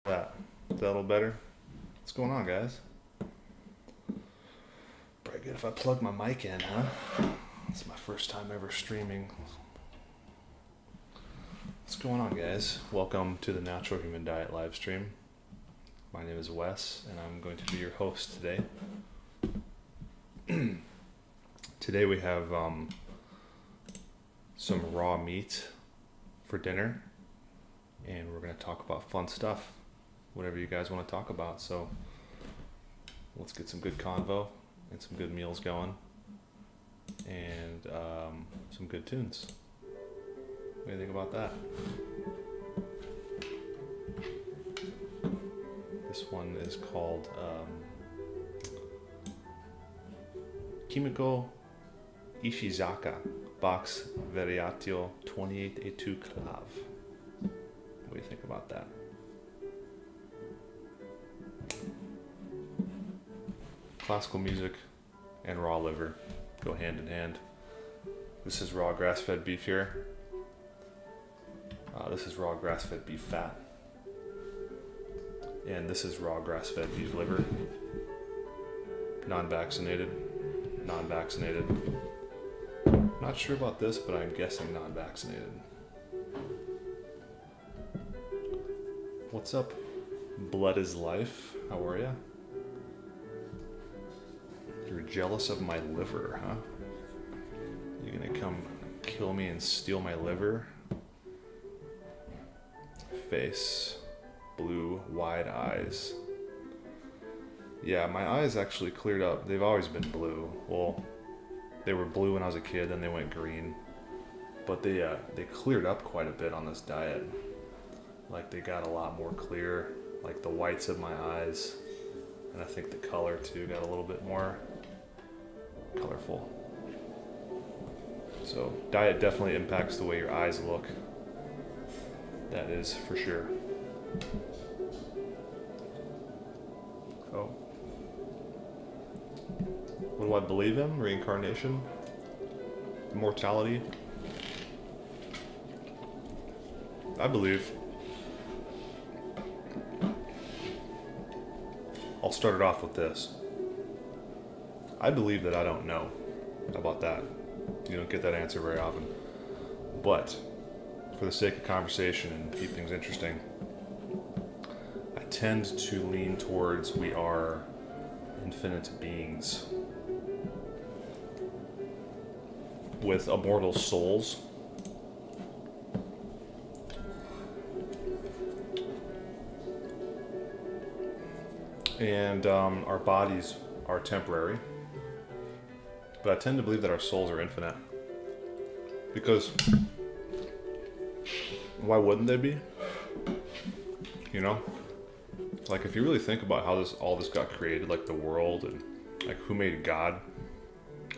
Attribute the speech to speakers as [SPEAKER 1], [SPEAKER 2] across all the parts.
[SPEAKER 1] That. Is that a little better? What's going on, guys? Probably good if I plug my mic in, huh? It's my first time ever streaming. What's going on, guys? Welcome to the Natural Human Diet live stream. My name is Wes, and I'm going to be your host today. Today we have some raw meat for dinner, and we're going to talk about fun stuff, whatever you guys want to talk about. So let's get some good convo and some good meals going, and some good tunes. What do you think about that? This one is called Kimiko Ishizaka Box Variatio 28 et 2 Clav. What do you think about that? Classical music and raw liver go hand in hand. This is raw grass-fed beef here. This is raw grass-fed beef fat. And this is raw grass-fed beef liver. Non-vaccinated. Not sure about this, but I'm guessing non-vaccinated. What's up? Blood is life. How are ya? You're jealous of my liver, huh? You gonna come kill me and steal my liver? Face. Blue, wide eyes. Yeah, my eyes actually cleared up. They've always been blue. Well, they were blue when I was a kid, then they went green. But they cleared up quite a bit on this diet. Like, they got a lot more clear. like the whites of my eyes, and I think the color too got a little bit more colorful. So diet definitely impacts the way your eyes look. That is for sure. So, what do I believe in? Reincarnation? Immortality? I believe. I'll start it off with this. I believe that I don't know. How about that? You don't get that answer very often. But, for the sake of conversation and keep things interesting, I tend to lean towards we are infinite beings with immortal souls. And our bodies are temporary. But I tend to believe that our souls are infinite. Because why wouldn't they be? You know? Like, if you really think about how all this got created, like the world and like who made God,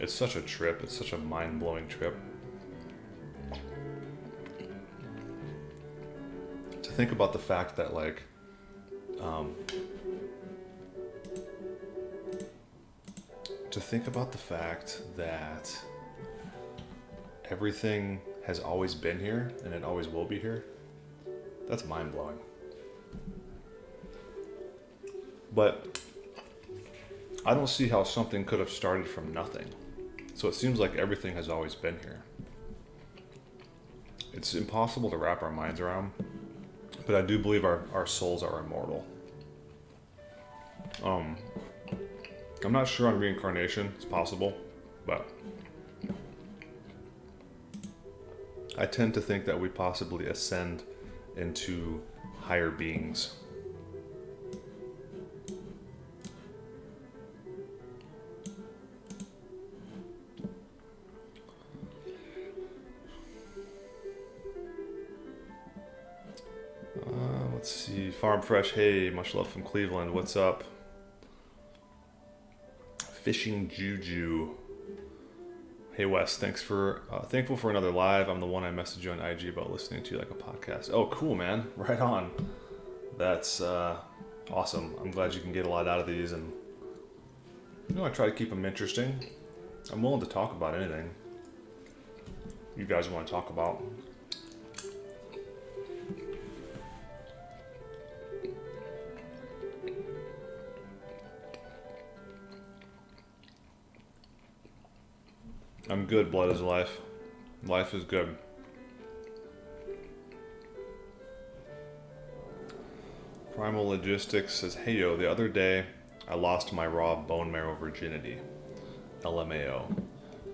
[SPEAKER 1] it's such a trip. It's such a mind-blowing trip. To think about the fact that like everything has always been here and it always will be here. That's mind-blowing. But I don't see how something could have started from nothing. So it seems like everything has always been here. It's impossible to wrap our minds around, but I do believe our souls are immortal. I'm not sure on reincarnation. It's possible, but I tend to think that we possibly ascend into higher beings. Let's see. Farm Fresh, hey, much love from Cleveland. What's up? Fishing Juju. Hey Wes, thankful for another live. I'm the one I messaged you on IG about listening to you like a podcast. Oh, cool, man. Right on. That's awesome. I'm glad you can get a lot out of these, and I try to keep them interesting. I'm willing to talk about anything you guys want to talk about. I'm good, blood is life. Life is good. Primal Logistics says, hey yo, the other day I lost my raw bone marrow virginity. LMAO.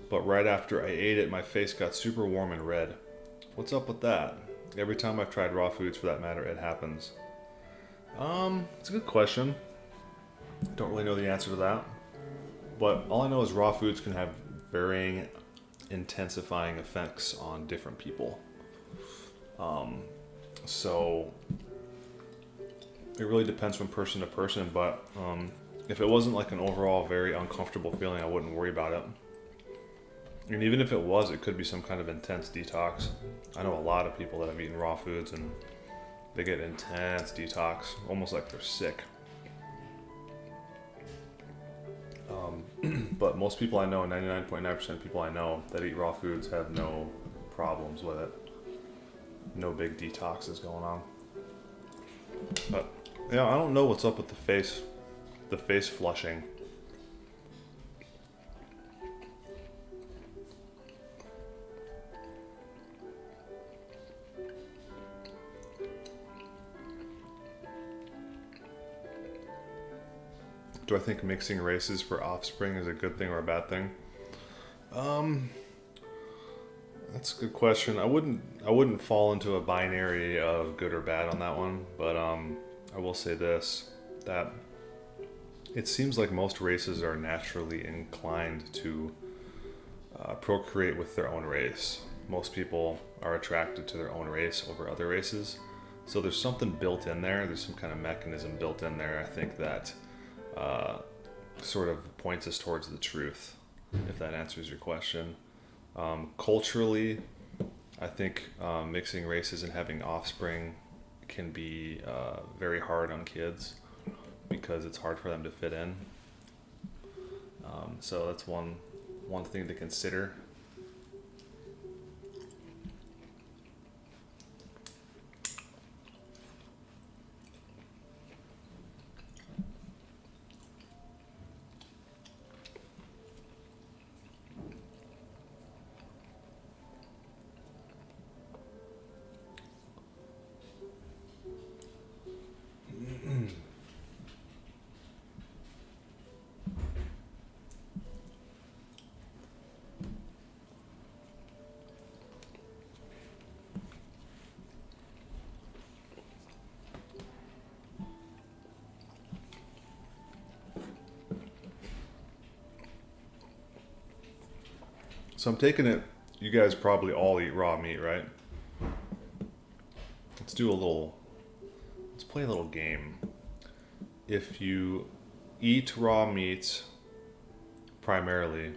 [SPEAKER 1] But right after I ate it, my face got super warm and red. What's up with that? Every time I've tried raw foods for that matter, it happens. It's a good question. Don't really know the answer to that. But all I know is raw foods can have varying intensifying effects on different people. So it really depends from person to person, but if it wasn't like an overall very uncomfortable feeling, I wouldn't worry about it. And even if it was, it could be some kind of intense detox. I know a lot of people that have eaten raw foods and they get intense detox, almost like they're sick. But most people I know, 99.9% of people I know that eat raw foods have no problems with it. No big detoxes going on. But yeah, I don't know what's up with the face flushing. Do I think mixing races for offspring is a good thing or a bad thing? That's a good question. I wouldn't fall into a binary of good or bad on that one, but I will say this, that it seems like most races are naturally inclined to procreate with their own race. Most people are attracted to their own race over other races, So there's something built in there. There's some kind of mechanism built in there, I think, that sort of points us towards the truth, if that answers your question. Culturally, I think mixing races and having offspring can be very hard on kids because it's hard for them to fit in. So that's one thing to consider. So I'm taking it, you guys probably all eat raw meat, right? Let's play a little game. If you eat raw meat primarily,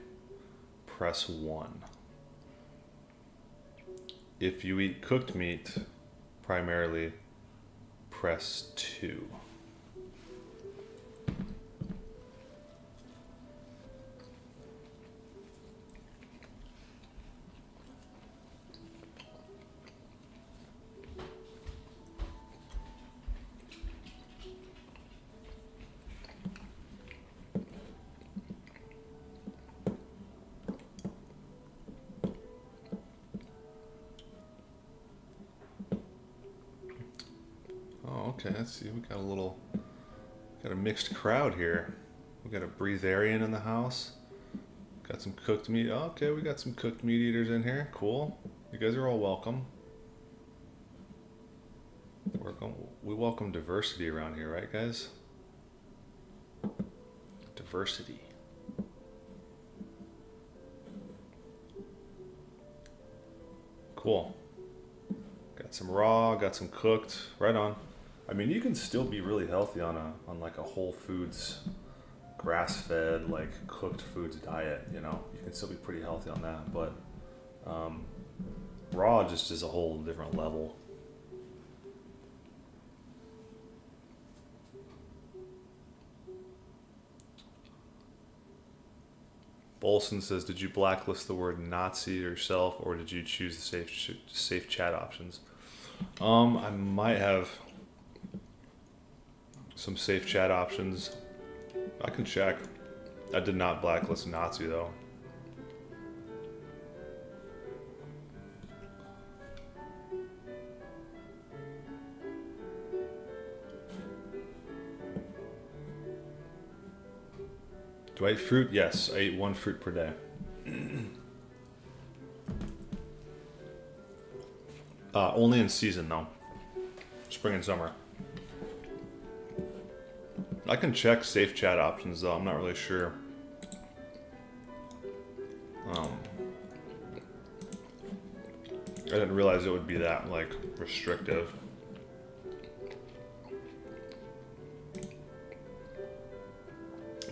[SPEAKER 1] press 1. If you eat cooked meat primarily, press 2. Okay, let's see. We got a mixed crowd here. We got a breatharian in the house. Got some cooked meat. Oh, okay, we got some cooked meat eaters in here. Cool. You guys are all welcome. We welcome diversity around here, right, guys? Diversity. Cool. Got some raw, got some cooked. Right on. I mean, you can still be really healthy on like a whole foods, grass-fed, like cooked foods diet. You know, you can still be pretty healthy on that. But raw just is a whole different level. Bolson says, "Did you blacklist the word Nazi yourself, or did you choose the safe chat options?" I might have some safe chat options. I can check. I did not blacklist Nazi though. Do I eat fruit? Yes, I eat 1 fruit per day. Only in season though. Spring and summer. I can check safe chat options though, I'm not really sure. I didn't realize it would be that like restrictive.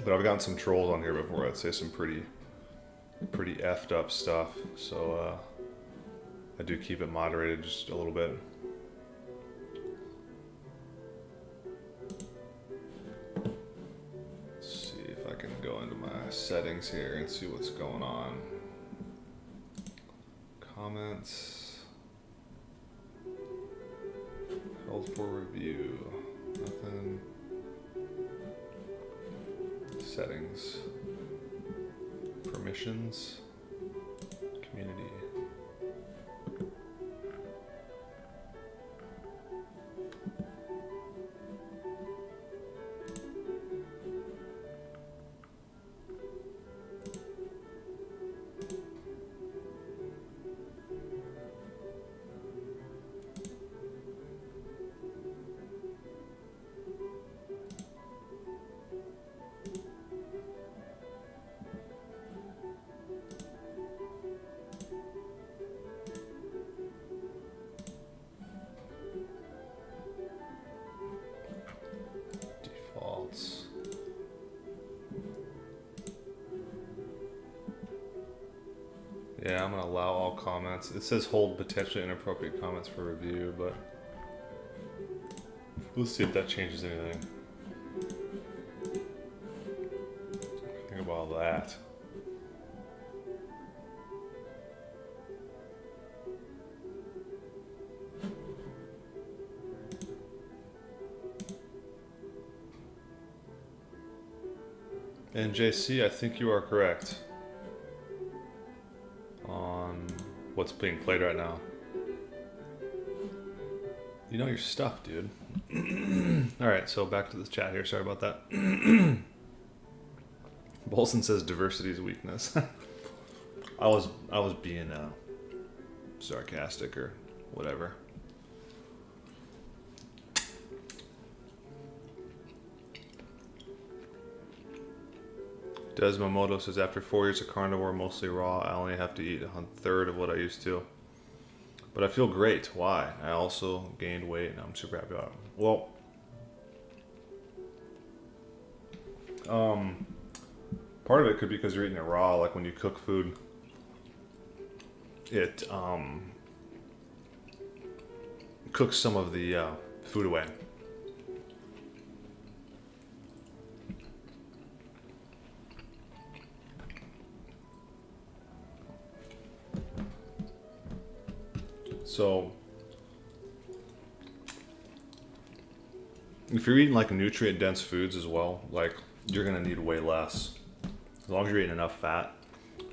[SPEAKER 1] But I've gotten some trolls on here before, I'd say some pretty effed up stuff, so I do keep it moderated just a little bit. Settings here and see what's going on. Comments. Held for review. Nothing. Settings. Permissions. Community. else? Yeah, I'm gonna allow all comments. It says hold potentially inappropriate comments for review, but let's see if that changes anything. Think about that. And JC, I think you are correct on what's being played right now. You know your stuff, dude. Alright, so back to the chat here. Sorry about that. Bolson says diversity is weakness. I was being sarcastic or whatever. Desmomoto says, after 4 years of carnivore, mostly raw, I only have to eat a third of what I used to. But I feel great. Why? I also gained weight and I'm super happy about it. Well, part of it could be because you're eating it raw. Like when you cook food, it cooks some of the food away. So, if you're eating like nutrient-dense foods as well, like you're gonna need way less. As long as you're eating enough fat,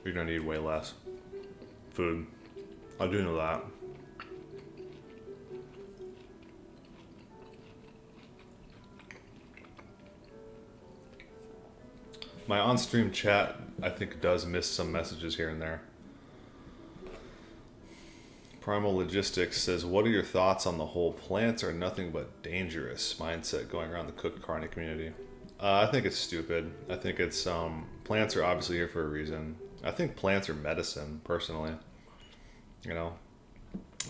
[SPEAKER 1] you're gonna need way less food. I do know that. My on-stream chat, I think, does miss some messages here and there. Primal Logistics says, what are your thoughts on the whole plants are nothing but dangerous mindset going around the cooked carne community? I think it's stupid. I think it's, plants are obviously here for a reason. I think plants are medicine, personally. You know?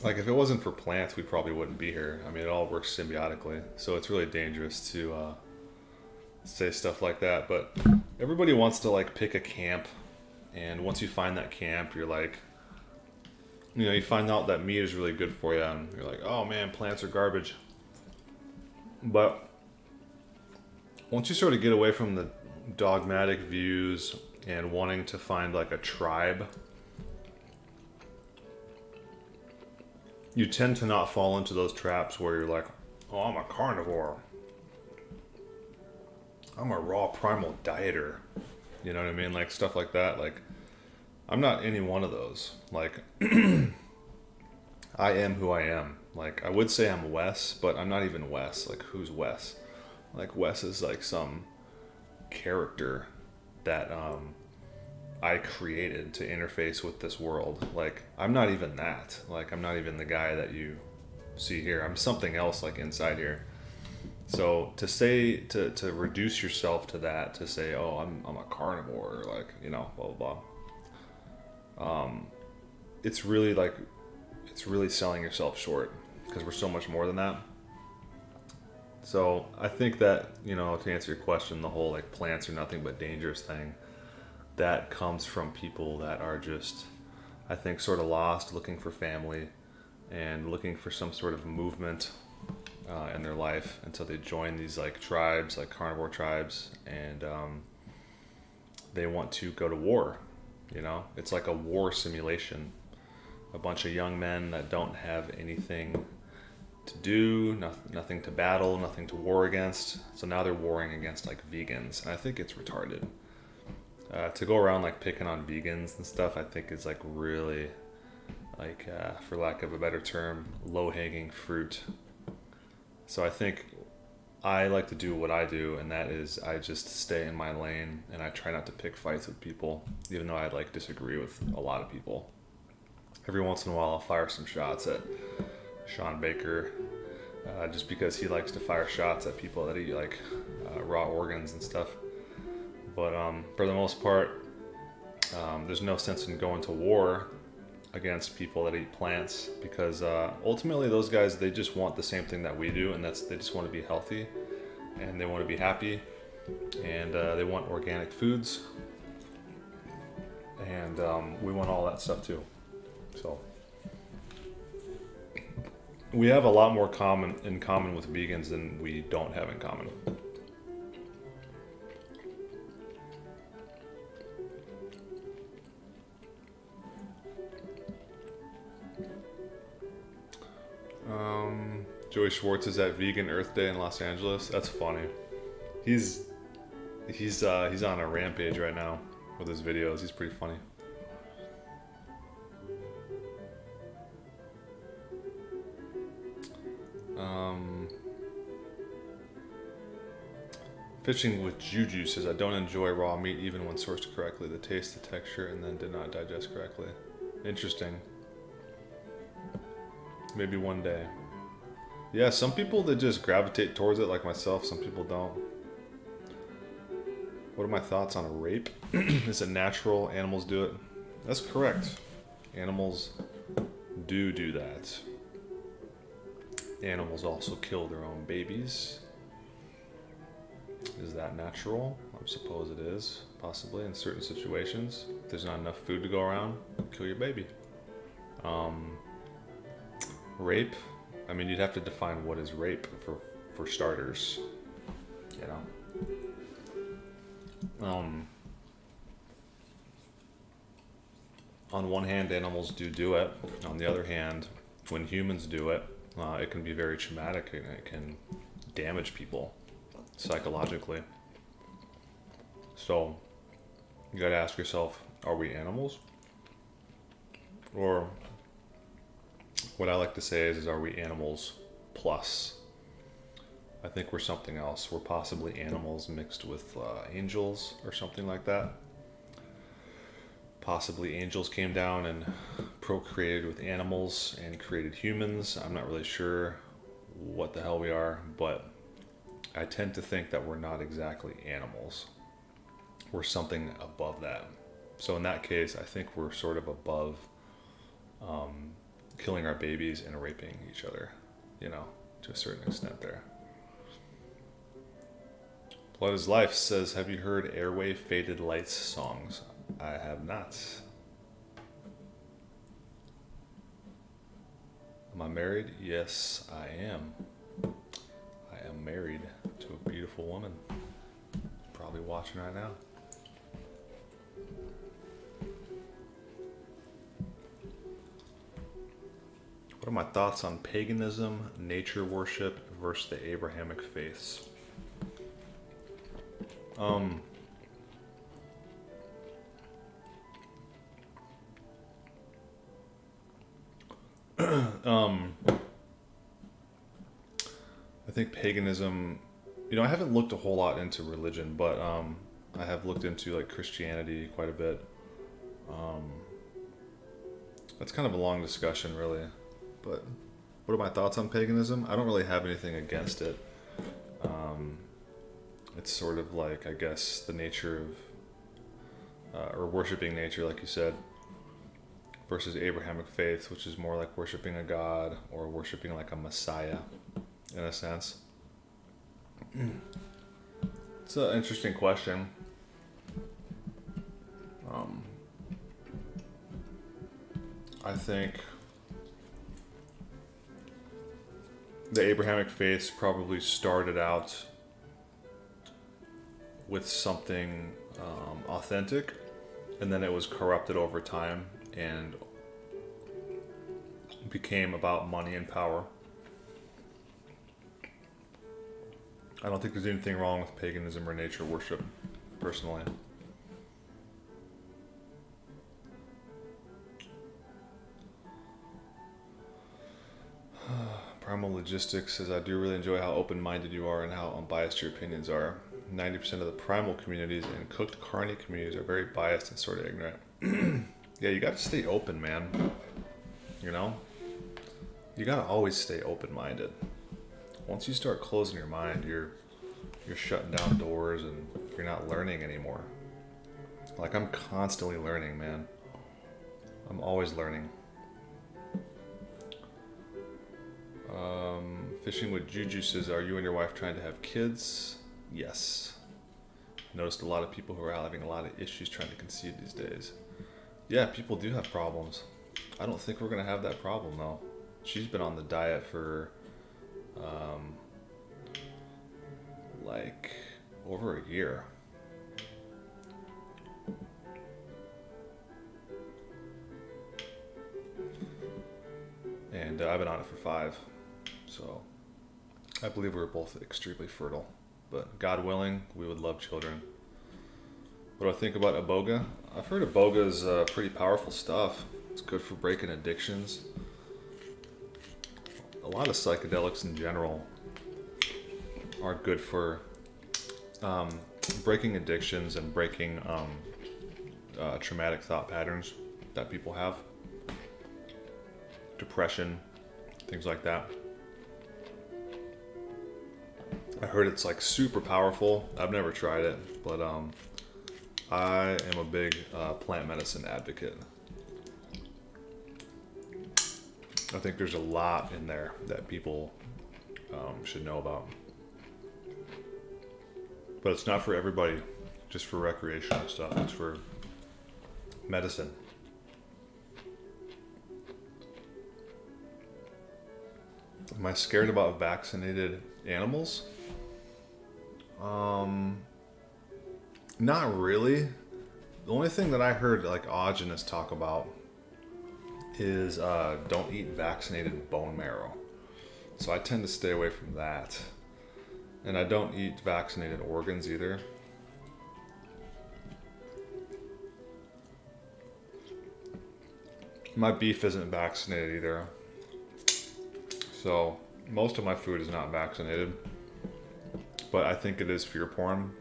[SPEAKER 1] Like, if it wasn't for plants, we probably wouldn't be here. I mean, it all works symbiotically. So it's really dangerous to say stuff like that. But everybody wants to, like, pick a camp. And once you find that camp, you're like, you know, you find out that meat is really good for you, and you're like, oh man, plants are garbage. But once you sort of get away from the dogmatic views and wanting to find like a tribe, you tend to not fall into those traps where you're like, oh, I'm a carnivore. I'm a raw primal dieter. You know what I mean? Like stuff like that. Like, I'm not any one of those. Like, I am who I am. Like, I would say I'm Wes, but I'm not even Wes. Like, who's Wes? Like, Wes is like some character that I created to interface with this world. Like, I'm not even that. Like, I'm not even the guy that you see here. I'm something else, like, inside here. So to say, to reduce yourself to that, to say, oh, I'm a carnivore, or like, you know, blah, blah, blah. It's really like, it's really selling yourself short, because we're so much more than that. So I think that, you know, to answer your question, the whole like plants are nothing but dangerous thing, that comes from people that are just, I think, sort of lost, looking for family and looking for some sort of movement in their life. And so they join these like tribes, like carnivore tribes, and they want to go to war. You know, it's like a war simulation. A bunch of young men that don't have anything to do, nothing to battle, nothing to war against. So now they're warring against like vegans, and I think it's retarded. To go around like picking on vegans and stuff, I think is like really, like for lack of a better term, low-hanging fruit. So I think I like to do what I do, and that is I just stay in my lane, and I try not to pick fights with people, even though I like disagree with a lot of people. Every once in a while I'll fire some shots at Sean Baker, just because he likes to fire shots at people that eat like raw organs and stuff. But for the most part, there's no sense in going to war against people that eat plants, because ultimately those guys, they just want the same thing that we do, and that's they just want to be healthy and they want to be happy, and they want organic foods, and we want all that stuff too. So we have a lot more in common with vegans than we don't have in common. Joey Schwartz is at Vegan Earth Day in Los Angeles. That's funny. He's on a rampage right now with his videos. He's pretty funny. Fishing with Juju says, I don't enjoy raw meat even when sourced correctly. The taste, the texture, and then did not digest correctly. Interesting. Maybe one day. Yeah, some people that just gravitate towards it, like myself, some people don't. What are my thoughts on rape? Is it natural? Animals do it? That's correct. Animals do that. Animals also kill their own babies. Is that natural? I suppose it is, possibly in certain situations. If there's not enough food to go around, kill your baby. Rape, I mean, you'd have to define what is rape for starters, you know. On one hand, animals do it. On the other hand, when humans do it, it can be very traumatic and it can damage people psychologically. So you gotta ask yourself, are we animals? Or what I like to say is are we animals plus? I think we're something else. We're possibly animals mixed with angels or something like that. Possibly angels came down and procreated with animals and created humans. I'm not really sure what the hell we are, but I tend to think that we're not exactly animals. We're something above that. So in that case, I think we're sort of above killing our babies and raping each other, you know, to a certain extent there. Blood is Life says, have you heard Airwave Faded Lights songs? I have not. Am I married? Yes, I am. I am married to a beautiful woman. Probably watching right now. What are my thoughts on paganism, nature worship versus the Abrahamic faiths? I think paganism, you know, I haven't looked a whole lot into religion, but I have looked into like Christianity quite a bit. That's kind of a long discussion, really. But what are my thoughts on paganism? I don't really have anything against it. It's sort of like, I guess, the nature of, or worshiping nature, like you said, versus Abrahamic faith, which is more like worshiping a god or worshiping like a messiah, in a sense. It's an interesting question. I think the Abrahamic faith probably started out with something authentic, and then it was corrupted over time and became about money and power. I don't think there's anything wrong with paganism or nature worship, personally. Primal Logistics says, I do really enjoy how open-minded you are and how unbiased your opinions are. 90% of the primal communities and cooked carne communities are very biased and sort of ignorant. Yeah, you gotta stay open, man. You know? You gotta always stay open-minded. Once you start closing your mind, you're shutting down doors and you're not learning anymore. Like, I'm constantly learning, man. I'm always learning. Fishing with Juju says, are you and your wife trying to have kids? Yes. Noticed a lot of people who are having a lot of issues trying to conceive these days. Yeah, people do have problems. I don't think we're going to have that problem, though. She's been on the diet for, like, over a year. And I've been on it for 5. So I believe we're both extremely fertile. But God willing, we would love children. What do I think about iboga? I've heard iboga is pretty powerful stuff. It's good for breaking addictions. A lot of psychedelics in general are good for breaking addictions and breaking traumatic thought patterns that people have. Depression, things like that. I heard it's like super powerful. I've never tried it, but I am a big plant medicine advocate. I think there's a lot in there that people should know about. But it's not for everybody, just for recreational stuff. It's for medicine. Am I scared about vaccinated animals? Not really. The only thing that I heard like Augenis talk about is don't eat vaccinated bone marrow. So I tend to stay away from that. And I don't eat vaccinated organs either. My beef isn't vaccinated either. So most of my food is not vaccinated. But I think it is fear porn.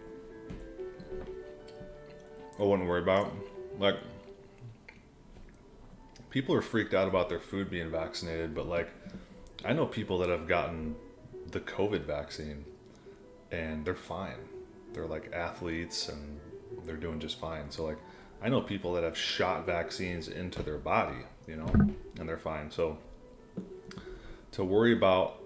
[SPEAKER 1] I wouldn't worry about. Like, people are freaked out about their food being vaccinated, but like, I know people that have gotten the COVID vaccine and they're fine. They're like athletes and they're doing just fine. So like, I know people that have shot vaccines into their body, you know, and they're fine. So to worry about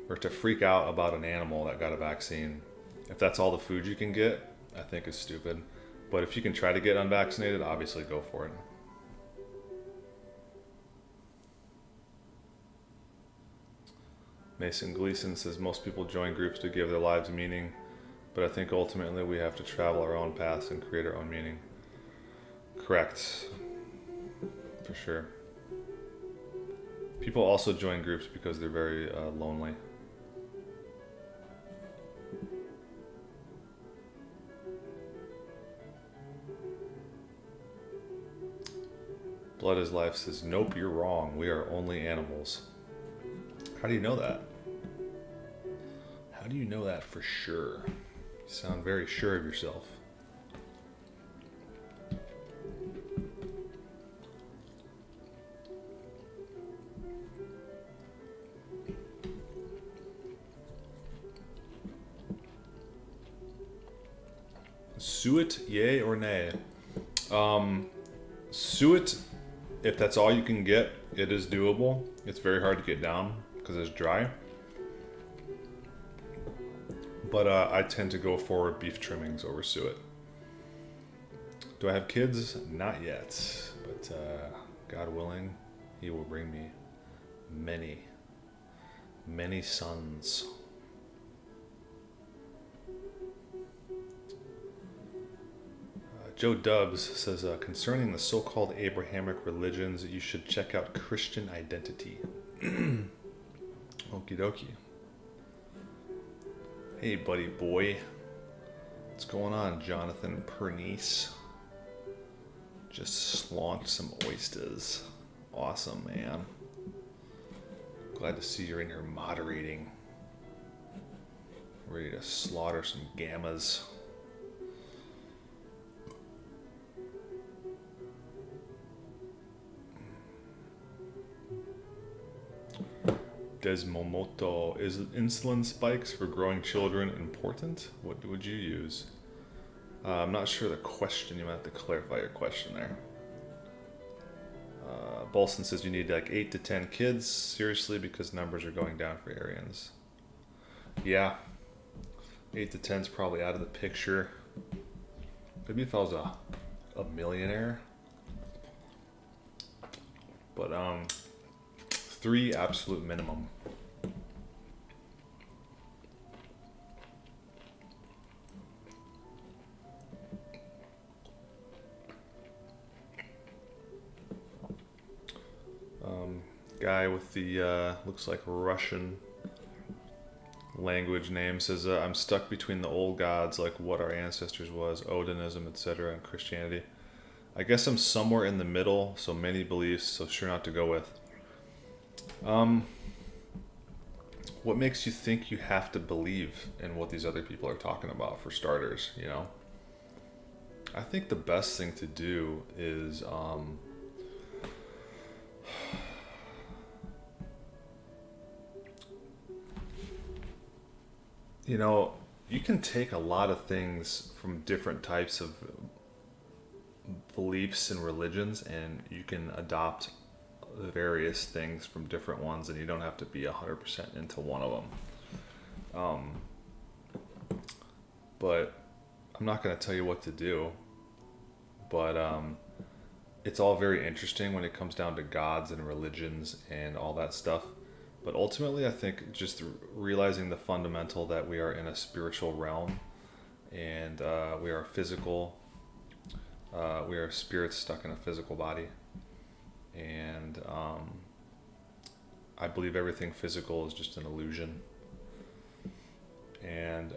[SPEAKER 1] or to freak out about an animal that got a vaccine, if that's all the food you can get, I think is stupid. But if you can try to get unvaccinated, obviously go for it. Mason Gleason says most people join groups to give their lives meaning, but I think ultimately we have to travel our own paths and create our own meaning. Correct. For sure. People also join groups because they're very lonely. Blood is Life says, nope, you're wrong. We are only animals. How do you know that? How do you know that for sure? You sound very sure of yourself. Suet, yay or nay? Suet, if that's all you can get, it is doable. It's very hard to get down because it's dry. But I tend to go for beef trimmings over suet. Do I have kids? Not yet. But God willing, He will bring me many, many sons. Joe Dubs says, concerning the so-called Abrahamic religions, you should check out Christian Identity. Okie dokie. Hey, buddy boy. What's going on, Jonathan Pernice? Just launched some oysters. Awesome, man. Glad to see you're in here moderating. Ready to slaughter some gammas. Desmomoto, is insulin spikes for growing children important? What would you use? I'm not sure the question. You might have to clarify your question there. Bolson says you need like 8 to 10 kids. Seriously, because numbers are going down for Aryans. Yeah. 8 to 10 is probably out of the picture. Maybe if I was a millionaire. But 3 absolute minimum. Guy with the looks like Russian language name says, I'm stuck between the old gods like what our ancestors was, Odinism, etc., and Christianity. I guess I'm somewhere in the middle, so many beliefs, so sure not to go with. What makes you think you have to believe in what these other people are talking about, for starters, you know? I think the best thing to do is you know, you can take a lot of things from different types of beliefs and religions, and you can adopt various things from different ones, and you don't have to be 100% into one of them. But I'm not going to tell you what to do, but it's all very interesting when it comes down to gods and religions and all that stuff. But ultimately, I think just realizing the fundamental that we are in a spiritual realm, and we are physical. We are spirits stuck in a physical body. And I believe everything physical is just an illusion. And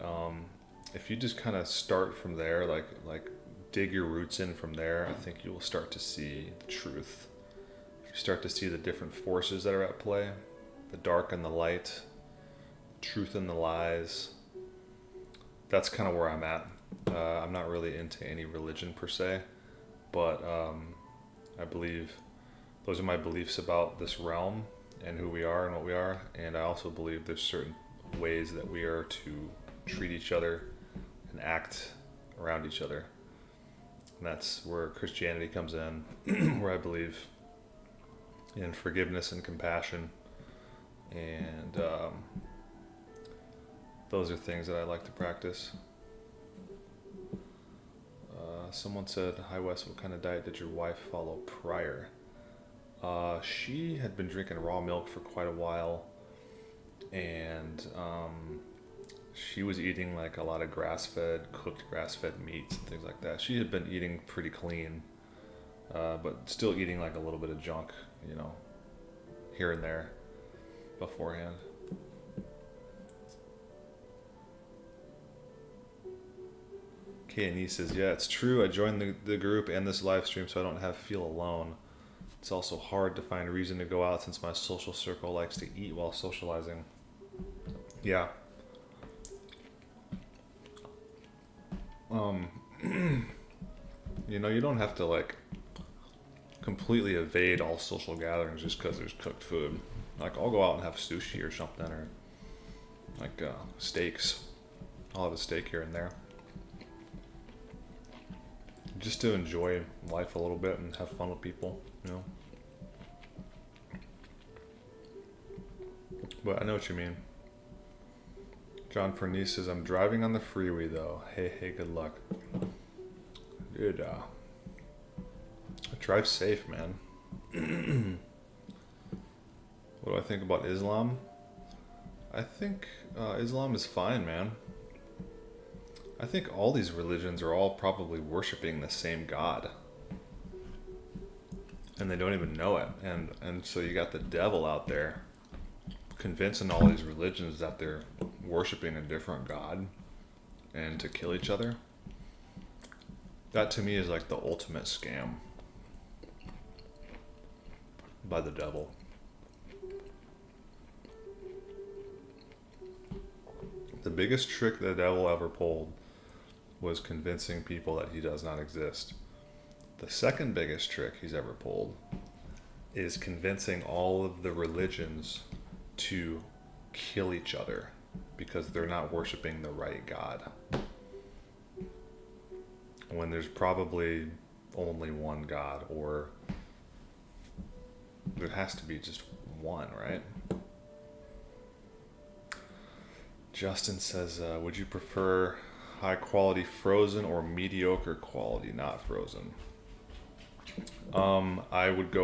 [SPEAKER 1] if you just kind of start from there, like dig your roots in from there, I think you will start to see the truth. You start to see the different forces that are at play. The dark and the light, the truth and the lies. That's kind of where I'm at. I'm not really into any religion per se, but I believe those are my beliefs about this realm and who we are and what we are. And I also believe there's certain ways that we are to treat each other and act around each other. And that's where Christianity comes in, where I believe in forgiveness and compassion. And those are things that I like to practice. Someone said, hi Wes, what kind of diet did your wife follow prior? She had been drinking raw milk for quite a while, and she was eating like a lot of cooked grass-fed meats and things like that. She had been eating pretty clean, but still eating like a little bit of junk, you know, here and there beforehand. K&E says, yeah, it's true. I joined the group and this live stream so I don't have to feel alone. It's also hard to find a reason to go out since my social circle likes to eat while socializing. Yeah. You know, you don't have to like completely evade all social gatherings just because there's cooked food. Like, I'll go out and have sushi or something, or like steaks. I'll have a steak here and there. Just to enjoy life a little bit and have fun with people, you know. But I know what you mean. John Fernice says, I'm driving on the freeway though. Hey, good luck. Dude, drive safe, man. What do I think about Islam? I think Islam is fine, man. I think all these religions are all probably worshiping the same God. And they don't even know it. And so you got the devil out there convincing all these religions that they're worshiping a different God and to kill each other. That to me is like the ultimate scam by the devil. The biggest trick the devil ever pulled was convincing people that he does not exist. The second biggest trick he's ever pulled is convincing all of the religions to kill each other because they're not worshiping the right God. When there's probably only one God, or there has to be just one, right? Justin says, would you prefer high quality frozen or mediocre quality not frozen? I would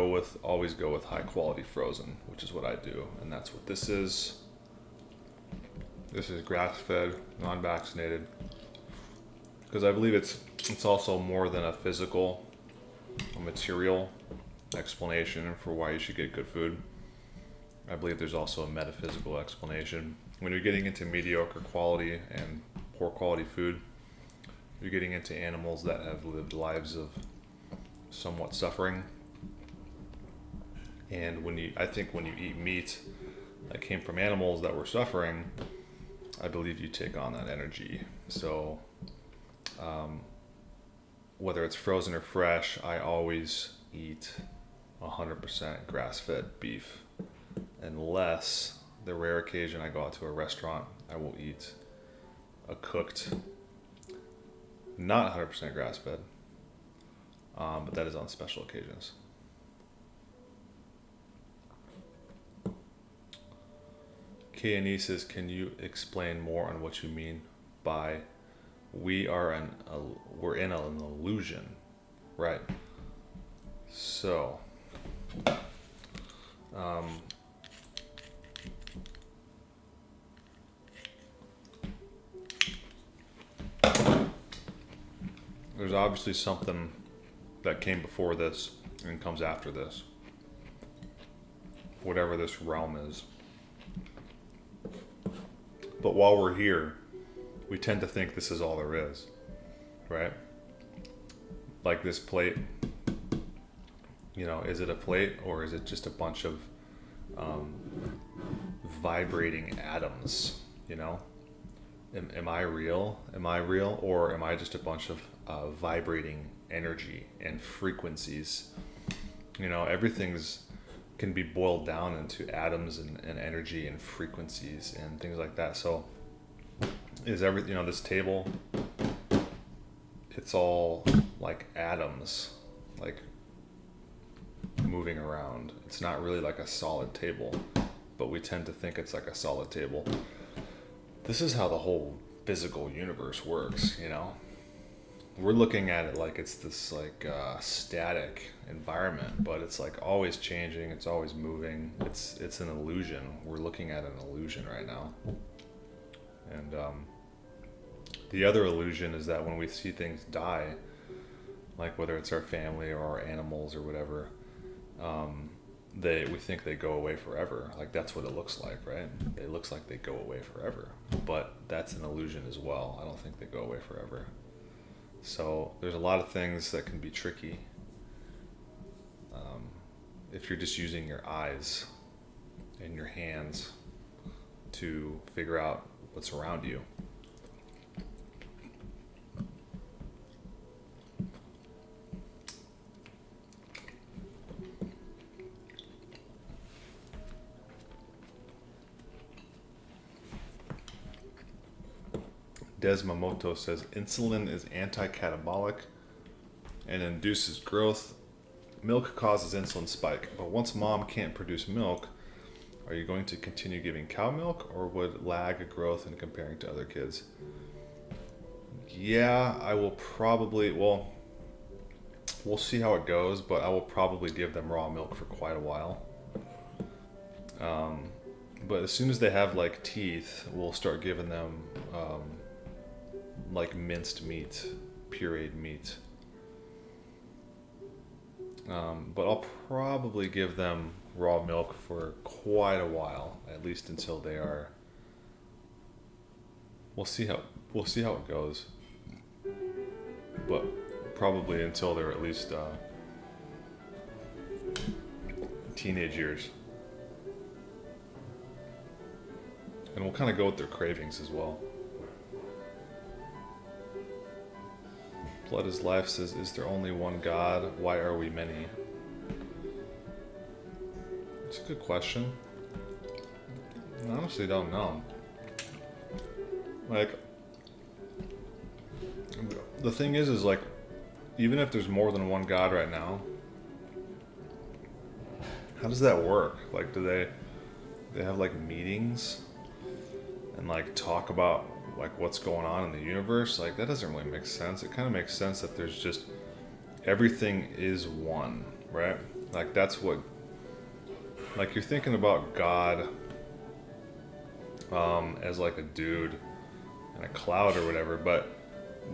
[SPEAKER 1] always go with high quality frozen, which is what I do, and that's what this is. This is grass-fed, non-vaccinated, because I believe it's also more than a physical, a material explanation for why you should get good food. I believe there's also a metaphysical explanation. When you're getting into mediocre quality and poor quality food, you're getting into animals that have lived lives of somewhat suffering. And I think when you eat meat that came from animals that were suffering, I believe you take on that energy. So whether it's frozen or fresh, I always eat 100% grass-fed beef, unless the rare occasion I go out to a restaurant, I will eat a cooked, not 100% grass-fed, but that is on special occasions. K&E says, can you explain more on what you mean by we're in an illusion, right? So, there's obviously something that came before this and comes after this, whatever this realm is. But while we're here, we tend to think this is all there is, right? Like this plate, is it a plate or is it just a bunch of vibrating atoms, Am I real? Or am I just a bunch of vibrating energy and frequencies? Everything's can be boiled down into atoms and energy and frequencies and things like that. So is this table, it's all like atoms, like moving around. It's not really like a solid table, but we tend to think it's like a solid table. This is how the whole physical universe works, We're looking at it like it's this like static environment, but it's like always changing. It's always moving. It's an illusion. We're looking at an illusion right now. And the other illusion is that when we see things die, like whether it's our family or our animals or whatever, we think they go away forever. Like that's what it looks like, right? It looks like they go away forever, but that's an illusion as well. I don't think they go away forever. So there's a lot of things that can be tricky if you're just using your eyes and your hands to figure out what's around you. Desmamoto says insulin is anti-catabolic and induces growth. Milk causes insulin spike, but once mom can't produce milk, are you going to continue giving cow milk or would lag growth in comparing to other kids? Yeah, I will probably, we'll see how it goes, but I will probably give them raw milk for quite a while. But as soon as they have like teeth, we'll start giving them like minced meat, pureed meat. But I'll probably give them raw milk for quite a while, at least until they are. We'll see how it goes. But probably until they're at least teenage years. And we'll kind of go with their cravings as well. Blood is Life says, is there only one God? Why are we many? It's a good question. I honestly don't know. Like, the thing is like, even if there's more than one God right now, how does that work? Like, do they have like meetings and like talk about like what's going on in the universe, like that doesn't really make sense. It kind of makes sense that there's just everything is one, right? Like that's what, like you're thinking about God as like a dude in a cloud or whatever, but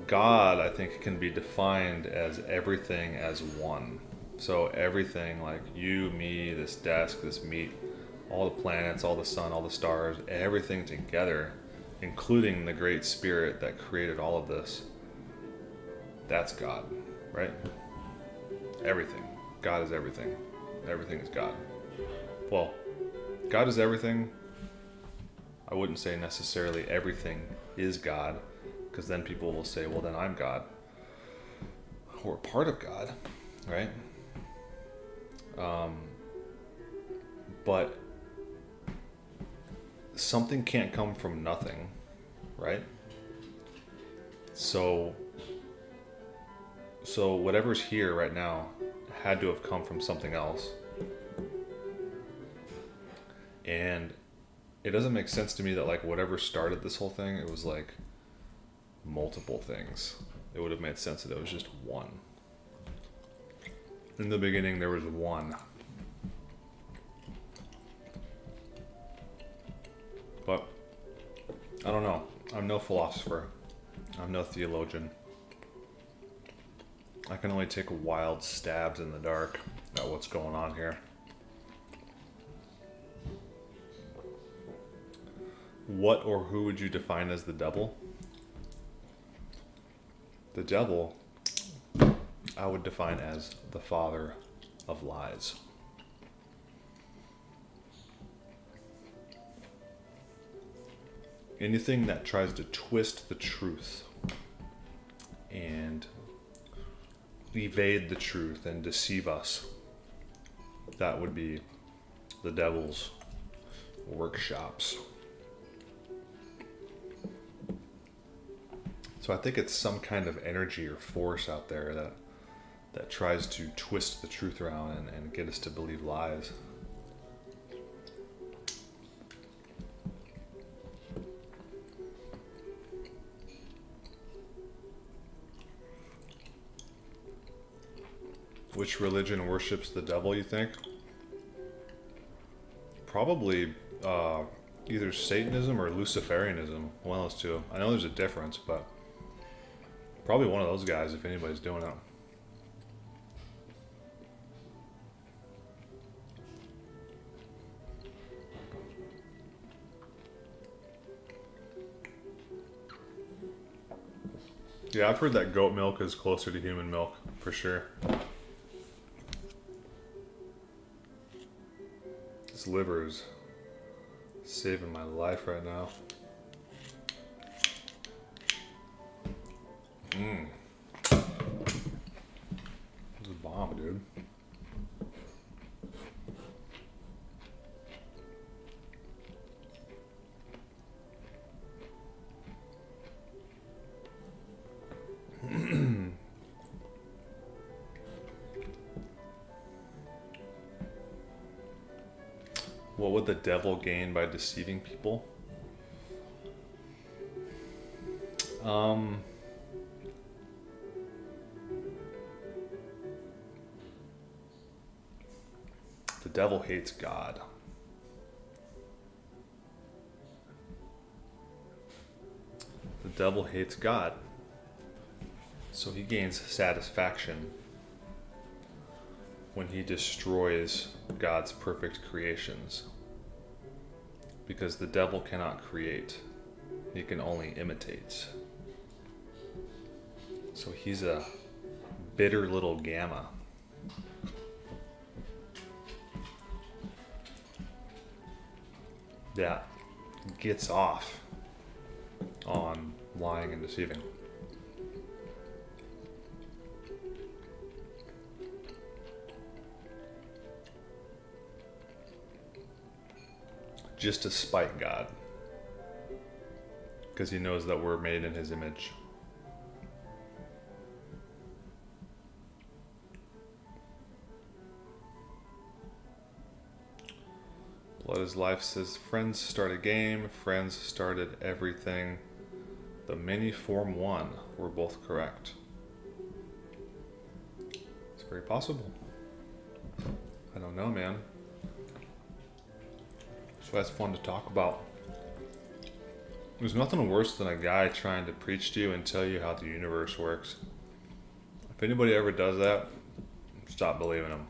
[SPEAKER 1] God, I think, can be defined as everything as one. So everything, like you, me, this desk, this meat, all the planets, all the sun, all the stars, everything together, including the great spirit that created all of this, that's God, right? Everything. God is everything. Everything is God. Well, God is everything. I wouldn't say necessarily everything is God, because then people will say, well, then I'm God. Or part of God, right? But something can't come from nothing, right? So whatever's here right now had to have come from something else. And it doesn't make sense to me that like whatever started this whole thing, it was like multiple things. It would have made sense that it was just one. In the beginning, there was one. But I don't know. I'm no philosopher. I'm no theologian. I can only take wild stabs in the dark at what's going on here. What or who would you define as the devil? The devil, I would define as the father of lies. Anything that tries to twist the truth and evade the truth and deceive us, that would be the devil's workshops. So I think it's some kind of energy or force out there that tries to twist the truth around and get us to believe lies. Which religion worships the devil, you think? Probably either Satanism or Luciferianism, one of those two. I know there's a difference, but probably one of those guys if anybody's doing it. Yeah, I've heard that goat milk is closer to human milk, for sure. This liver is saving my life right now. This is bomb, dude. What would the devil gain by deceiving people? The devil hates God. The devil hates God. So he gains satisfaction when he destroys God's perfect creations. Because the devil cannot create. He can only imitate. So he's a bitter little gamma. That gets off on lying and deceiving. Just to spite God. Because he knows that we're made in his image. Blood is Life says, friends start a game, friends started everything. The many form one. We're both correct. It's very possible. I don't know, man. So that's fun to talk about. There's nothing worse than a guy trying to preach to you and tell you how the universe works. If anybody ever does that, stop believing them.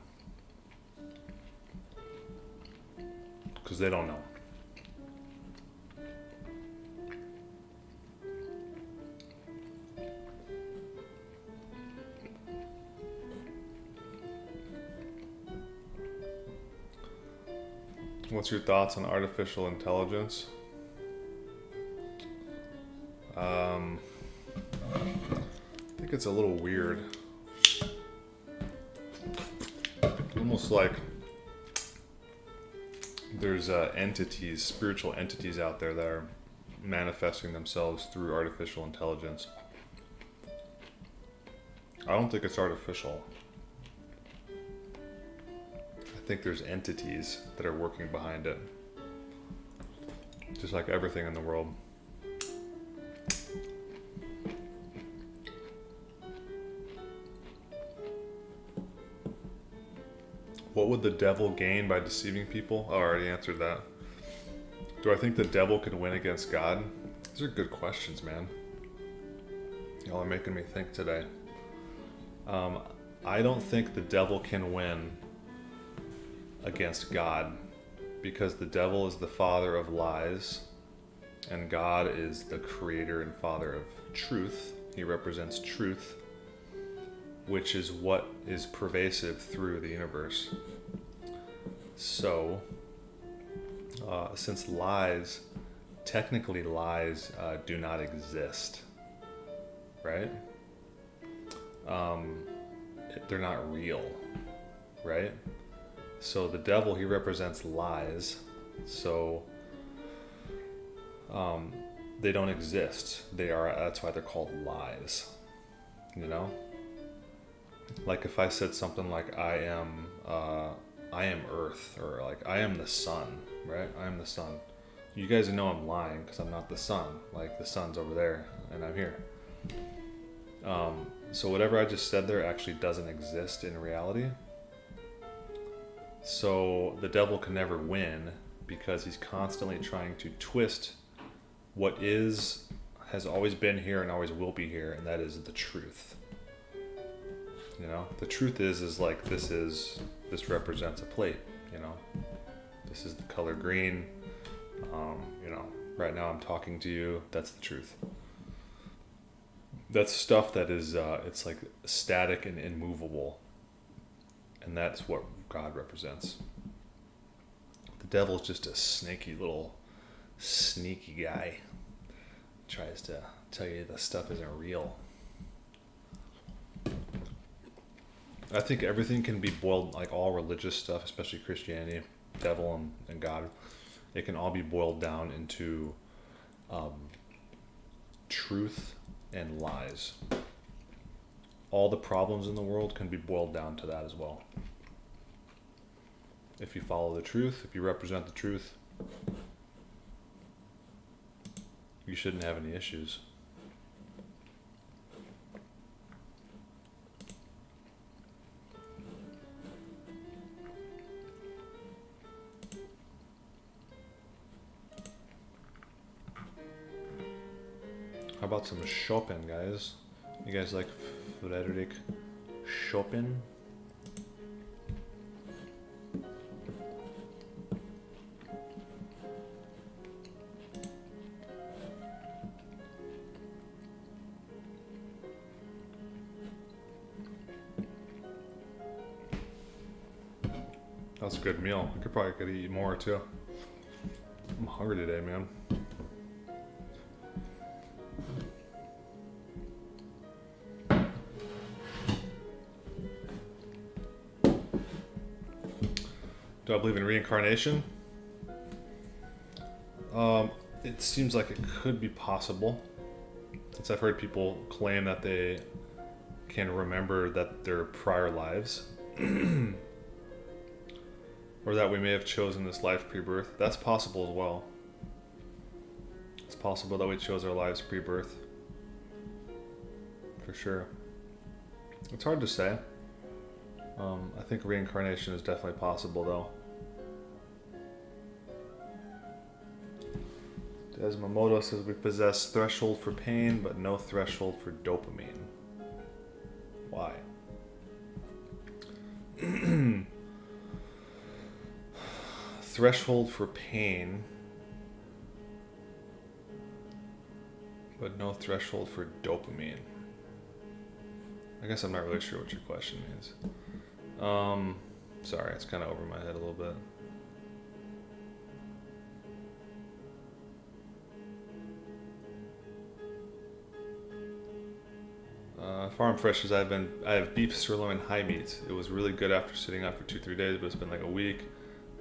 [SPEAKER 1] Because they don't know. What's your thoughts on artificial intelligence? I think it's a little weird. Almost like there's entities, spiritual entities out there that are manifesting themselves through artificial intelligence. I don't think it's artificial. I think there's entities that are working behind it. Just like everything in the world. What would the devil gain by deceiving people? Oh, I already answered that. Do I think the devil could win against God? These are good questions, man. Y'all are making me think today. I don't think the devil can win against God because the devil is the father of lies and God is the creator and father of truth. He represents truth, which is what is pervasive through the universe. So, since lies, technically lies do not exist, right? They're not real, right? So the devil, he represents lies, so they don't exist. That's why they're called lies, you know? Like if I said something like I am Earth, or like I am the sun, right? I am the sun. You guys know I'm lying because I'm not the sun. Like the sun's over there and I'm here. So whatever I just said there actually doesn't exist in reality. So the devil can never win because he's constantly trying to twist what has always been here and always will be here, and that is the truth. You know, the truth is like this represents a plate, you know. This is the color green. You know, right now I'm talking to you, that's the truth. That's stuff that is it's like static and immovable. And that's what God represents. The devil's just a sneaky guy. Tries to tell you the stuff isn't real. I think everything can be boiled, like all religious stuff, especially Christianity, devil and God, it can all be boiled down into truth and lies. All the problems in the world can be boiled down to that as well. If you follow the truth, if you represent the truth, you shouldn't have any issues. How about some Chopin, guys? You guys like Frederick Chopin? That's a good meal. I could eat more too. I'm hungry today, man. Do I believe in reincarnation? It seems like it could be possible. Since I've heard people claim that they can remember that their prior lives. Or that we may have chosen this life pre-birth. That's possible as well. It's possible that we chose our lives pre-birth. for sure. It's hard to say. I think reincarnation is definitely possible, though. Desmamoto says we possess threshold for pain, but no threshold for dopamine. Why? Threshold for pain, but no threshold for dopamine. I guess I'm not really sure what your question means. Sorry, it's kind of over my head a little bit. Farm Freshers, I have beef sirloin high meat. It was really good after sitting out for 2-3 days, but it's been like a week.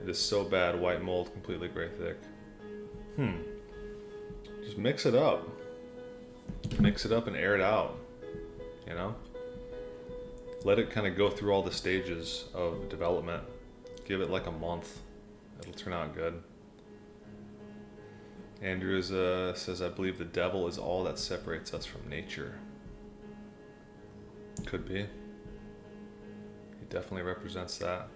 [SPEAKER 1] It is so bad, white mold, completely gray thick. Just mix it up. Mix it up and air it out. You know? Let it kind of go through all the stages of development. Give it like a month. It'll turn out good. Andrew says, I believe the devil is all that separates us from nature. Could be. He definitely represents that.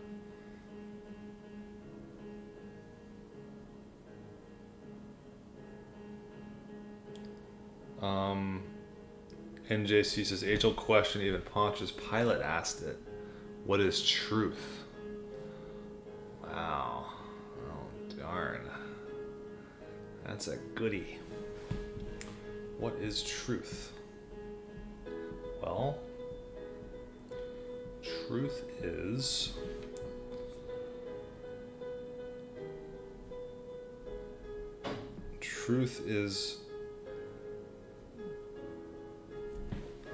[SPEAKER 1] NJC says, age-old question, even Pontius Pilate asked it. What is truth? Wow. Oh, darn. That's a goodie. What is truth? Well, truth is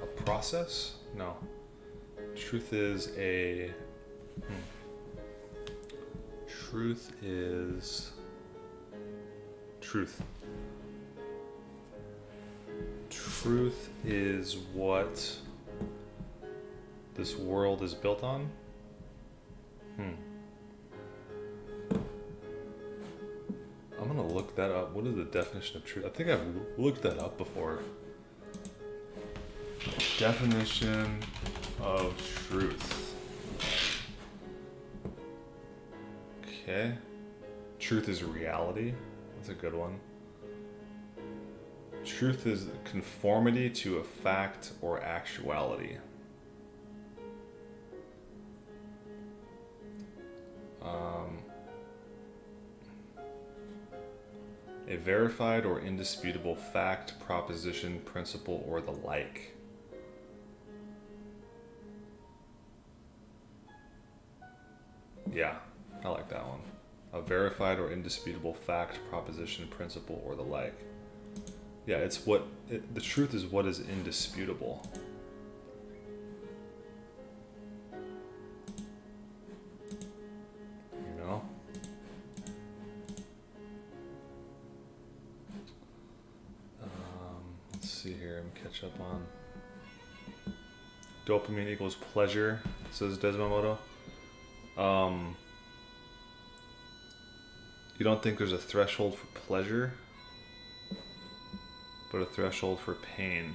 [SPEAKER 1] a process? No. Truth is a truth is truth. Truth is what this world is built on? I'm gonna look that up. What is the definition of truth? I think I've looked that up before. Definition of truth. Okay. Truth is reality. That's a good one. Truth is conformity to a fact or actuality. A verified or indisputable fact, proposition, principle, or the like. Yeah, I like that one. A verified or indisputable fact, proposition, principle, or the like. Yeah, the truth is what is indisputable. You know? Let's see here, I'm catch up on. Dopamine equals pleasure, says Desmamoto. You don't think there's a threshold for pleasure, but a threshold for pain.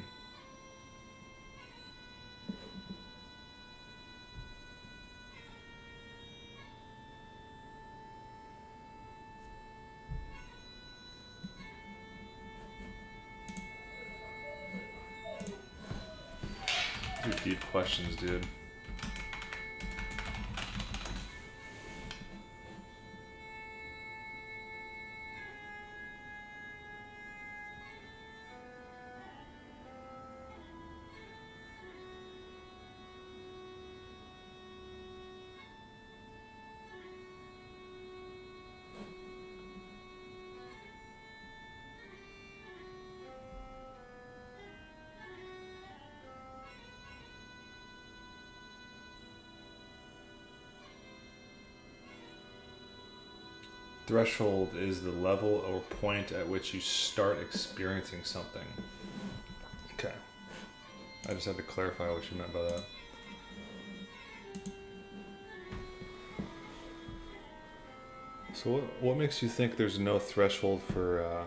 [SPEAKER 1] These are deep questions, dude. Threshold is the level or point at which you start experiencing something. Okay. I just had to clarify what you meant by that. So what makes you think there's no threshold for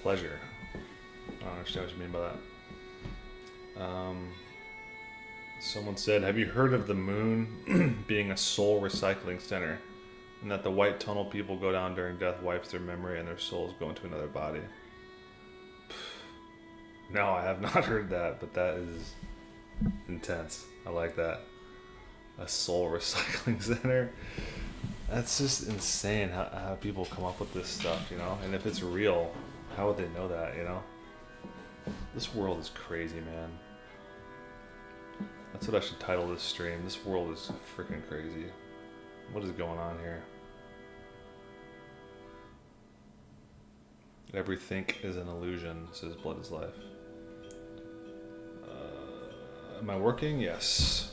[SPEAKER 1] pleasure? don't understand what you mean by that. Someone said, have you heard of the moon being a soul recycling center? And that the white tunnel people go down during death, wipes their memory, and their souls go into another body. No, I have not heard that, but that is intense. I like that. A soul recycling center. That's just insane how people come up with this stuff, you know? And if it's real, how would they know that, you know? This world is crazy, man. That's what I should title this stream. This world is freaking crazy. What is going on here? Everything is an illusion, says Blood is Life. Am I working? Yes.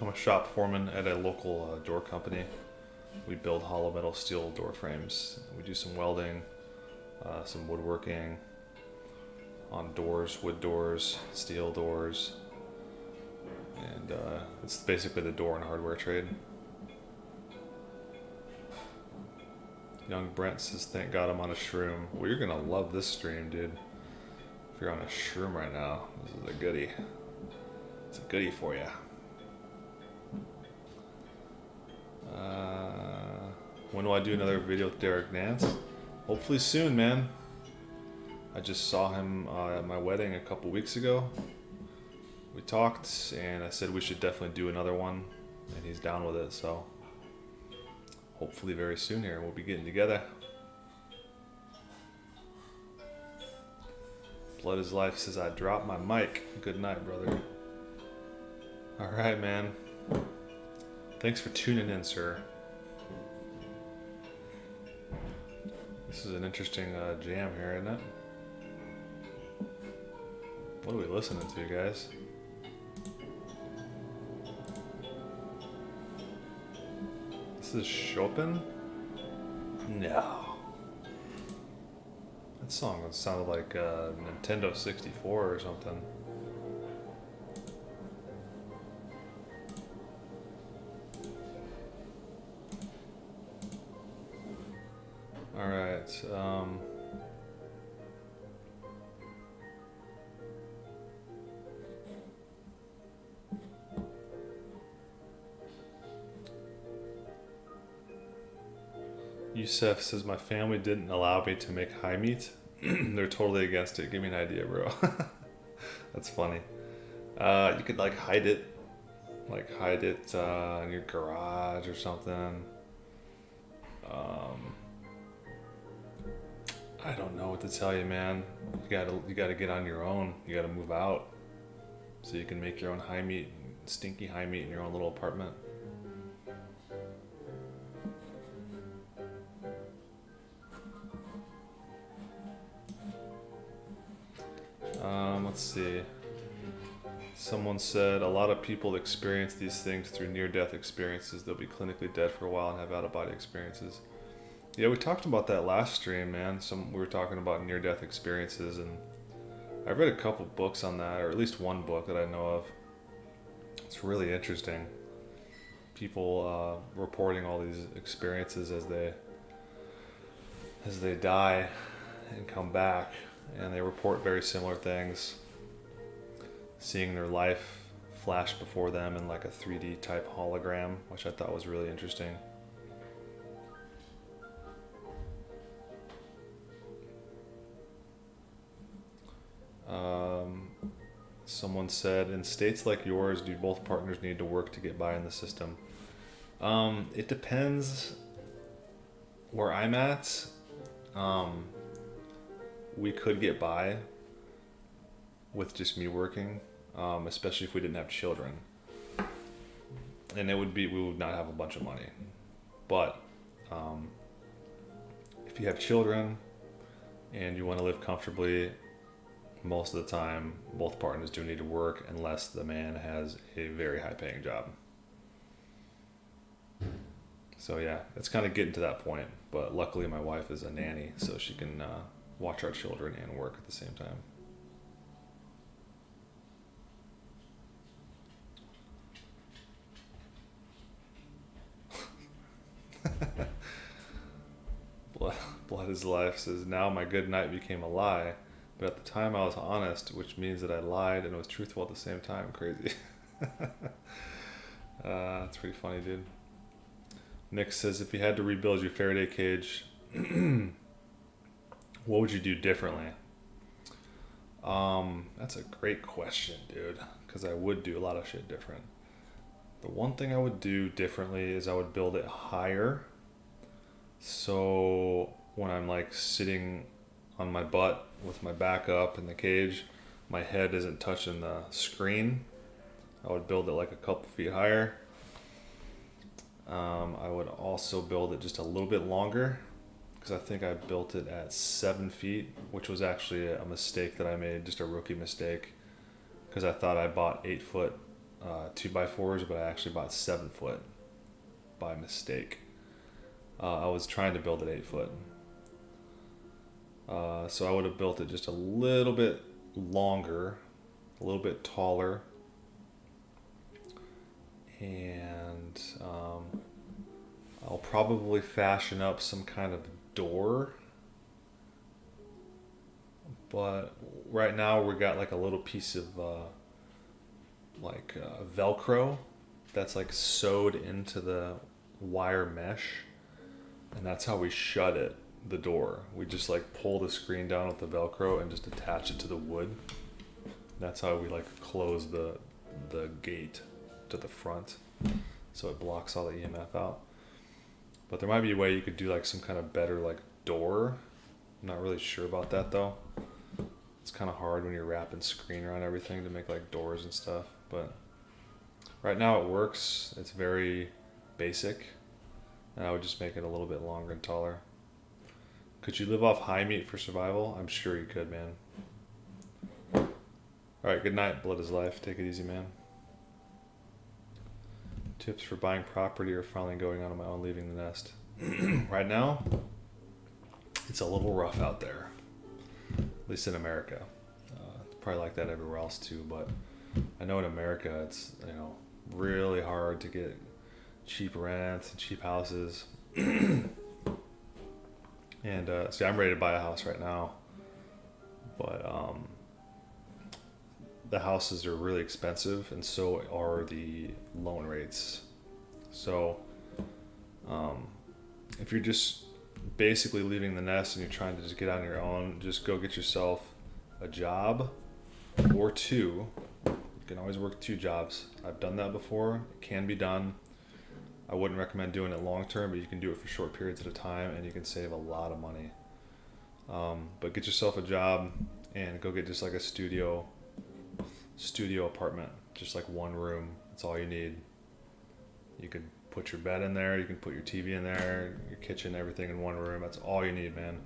[SPEAKER 1] I'm a shop foreman at a local door company. We build hollow metal steel door frames. We do some welding, some woodworking on doors, wood doors, steel doors. And it's basically the door and hardware trade. Young Brent says, thank God I'm on a shroom. Well, you're gonna love this stream, dude. If you're on a shroom right now, this is a goodie. It's a goodie for you. When do I do another video with Derek Nance? Hopefully soon, man. I just saw him at my wedding a couple weeks ago. We talked, and I said we should definitely do another one, and he's down with it, so hopefully very soon here we'll be getting together. Blood is Life says, I dropped my mic. Good night, brother. Alright, man. Thanks for tuning in, sir. This is an interesting jam here, isn't it? What are we listening to, guys? This is Chopin? No. That song sounded like Nintendo 64 or something. Alright, Yusef says, my family didn't allow me to make high meat. They're totally against it. Give me an idea, bro. That's funny. You could like hide it in your garage or something. I don't know what to tell you, man. You gotta get on your own. You gotta move out so you can make your own high meat, stinky high meat in your own little apartment. Let's see. Someone said a lot of people experience these things through near-death experiences. They'll be clinically dead for a while and have out-of-body experiences. Yeah, we talked about that last stream, man. We were talking about near-death experiences, and I've read a couple books on that, or at least one book that I know of. It's really interesting. People reporting all these experiences as they die and come back, and they report very similar things. Seeing their life flash before them in like a 3D type hologram, which I thought was really interesting. Someone said, in states like yours, do both partners need to work to get by in the system? It depends where I'm at. We could get by with just me working, especially if we didn't have children. And we would not have a bunch of money. But if you have children and you want to live comfortably, most of the time, both partners do need to work unless the man has a very high-paying job. So yeah, it's kind of getting to that point. But luckily, my wife is a nanny, so she can watch our children and work at the same time. Blood is Life says, now my good night became a lie but at the time I was honest, which means that I lied and was truthful at the same time. Crazy. That's pretty funny, dude. Nick says, if you had to rebuild your Faraday cage, what would you do differently? That's a great question, dude, because I would do a lot of shit different. The one thing I would do differently is I would build it higher. So when I'm like sitting on my butt with my back up in the cage, my head isn't touching the screen. I would build it like a couple feet higher. I would also build it just a little bit longer, because I think I built it at 7 feet, which was actually a mistake that I made, just a rookie mistake, because I thought I bought 8 foot 2x4s, but I actually bought 7 foot by mistake. I was trying to build it 8 foot. So I would have built it just a little bit longer, a little bit taller, and I'll probably fashion up some kind of door. But right now we got like a little piece of Velcro that's like sewed into the wire mesh, and that's how we shut it, the door. We just like pull the screen down with the Velcro and just attach it to the wood. That's how we like close the gate to the front, so it blocks all the EMF out. But there might be a way you could do like some kind of better like door. I'm not really sure about that though. It's kind of hard when you're wrapping screen around everything to make like doors and stuff, but right now it works. It's very basic, and I would just make it a little bit longer and taller. Could you live off high meat for survival? I'm sure you could, man. All right, good night. Blood is life. Take it easy, man. Tips for buying property or finally going out on my own, leaving the nest. Right now, it's a little rough out there, at least in America. It's probably like that everywhere else too, but I know in America it's, really hard to get cheap rents and cheap houses. And see, I'm ready to buy a house right now, but the houses are really expensive, and so are the loan rates. So if you're just basically leaving the nest and you're trying to just get on your own, just go get yourself a job or two. You can always work 2 jobs. I've done that before. It can be done. I wouldn't recommend doing it long term, but you can do it for short periods at a time, and you can save a lot of money. But get yourself a job and go get just like a studio apartment, just like 1 room. That's all you need. You could put your bed in there, you can put your TV in there, your kitchen, everything in 1 room. That's all you need, man.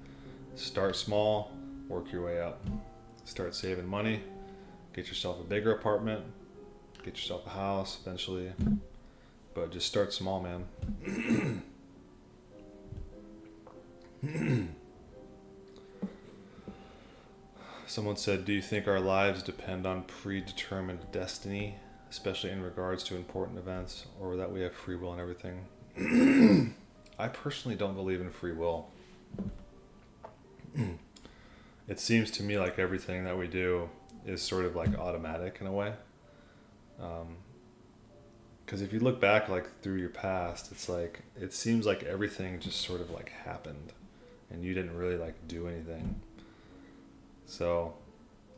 [SPEAKER 1] Start small, work your way up. Start saving money, get yourself a bigger apartment, get yourself a house eventually, but just start small, man. Someone said, do you think our lives depend on predetermined destiny, especially in regards to important events, or that we have free will and everything? I personally don't believe in free will. It seems to me like everything that we do is sort of like automatic in a way. Because if you look back like through your past, it's like, it seems like everything just sort of like happened and you didn't really like do anything. So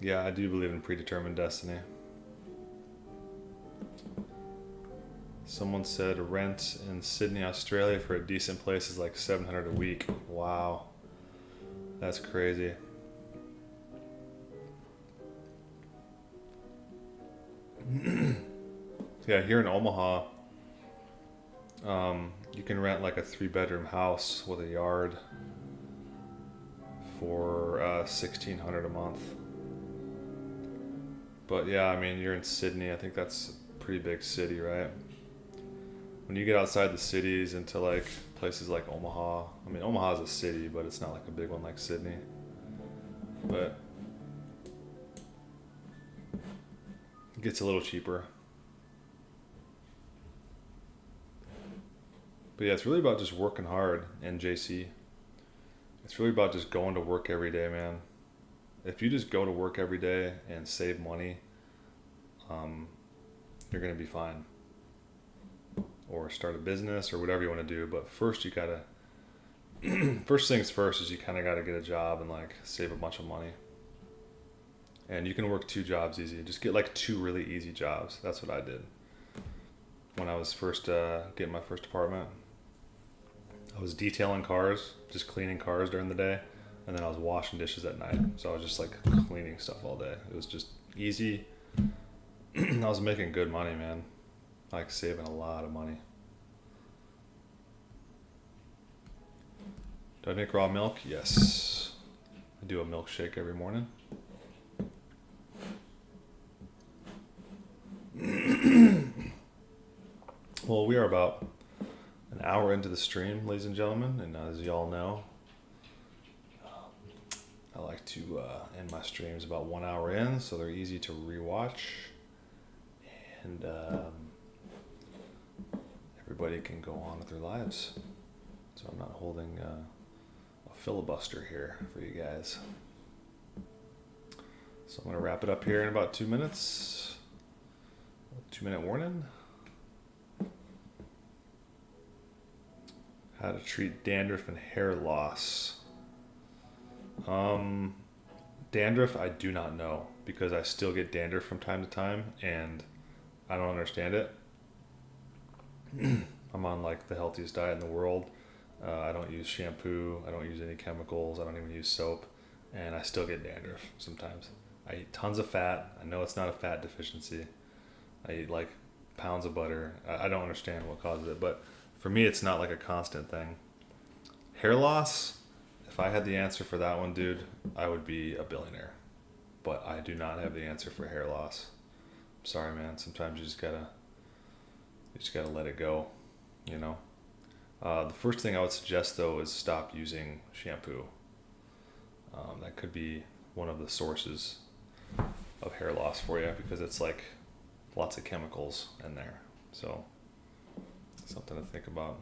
[SPEAKER 1] yeah, I do believe in predetermined destiny. Someone said rent in Sydney, Australia for a decent place is like $700 a week. Wow. That's crazy. Yeah, here in Omaha, you can rent like a 3-bedroom house with a yard for $1,600 a month. But yeah, I mean, you're in Sydney. I think that's a pretty big city, right? When you get outside the cities into like places like Omaha, I mean, Omaha's a city, but it's not like a big one like Sydney. But it gets a little cheaper. But yeah, it's really about just working hard, and JC. It's really about just going to work every day, man. if you just go to work every day and save money, you're going to be fine. Or start a business or whatever you want to do. But first you gotta, first things first is you kind of got to get a job and like save a bunch of money. And you can work 2 jobs easy. Just get like 2 really easy jobs. That's what I did. When I was first getting my first apartment, I was detailing cars, just cleaning cars during the day. And then I was washing dishes at night. So I was just like cleaning stuff all day. It was just easy. I was making good money, man. Like saving a lot of money. Do I make raw milk? Yes. I do a milkshake every morning. Well, we are about an hour into the stream, ladies and gentlemen, and as y'all know, I like to end my streams about 1 hour in, so they're easy to rewatch, and everybody can go on with their lives. So I'm not holding a filibuster here for you guys. So I'm going to wrap it up here in about 2 minutes. 2-minute warning. How to treat dandruff and hair loss. Dandruff, I do not know because I still get dandruff from time to time and I don't understand it. I'm on like the healthiest diet in the world. I don't use shampoo. I don't use any chemicals. I don't even use soap. And I still get dandruff sometimes. I eat tons of fat. I know it's not a fat deficiency. I eat like pounds of butter. I don't understand what causes it, but for me, it's not like a constant thing. Hair loss, if I had the answer for that one, dude, I would be a billionaire. But I do not have the answer for hair loss. I'm sorry, man. Sometimes you just gotta let it go, you know. The first thing I would suggest though is stop using shampoo. That could be one of the sources of hair loss for you because it's like lots of chemicals in there. So something to think about.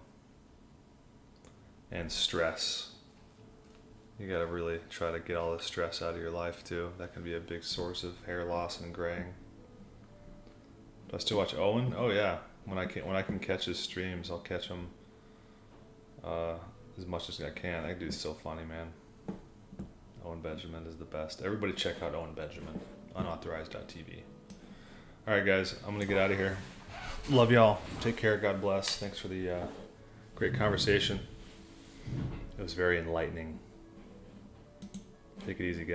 [SPEAKER 1] And stress. You gotta really try to get all the stress out of your life too. That can be a big source of hair loss and graying. Do I still watch Owen? Oh yeah. When I can catch his streams, I'll catch him as much as I can. That dude's so funny, man. Owen Benjamin is the best. Everybody check out Owen Benjamin. Unauthorized.tv. Alright guys, I'm gonna get out of here. Love y'all. Take care. God bless. Thanks for the great conversation. It was very enlightening. Take it easy, guys.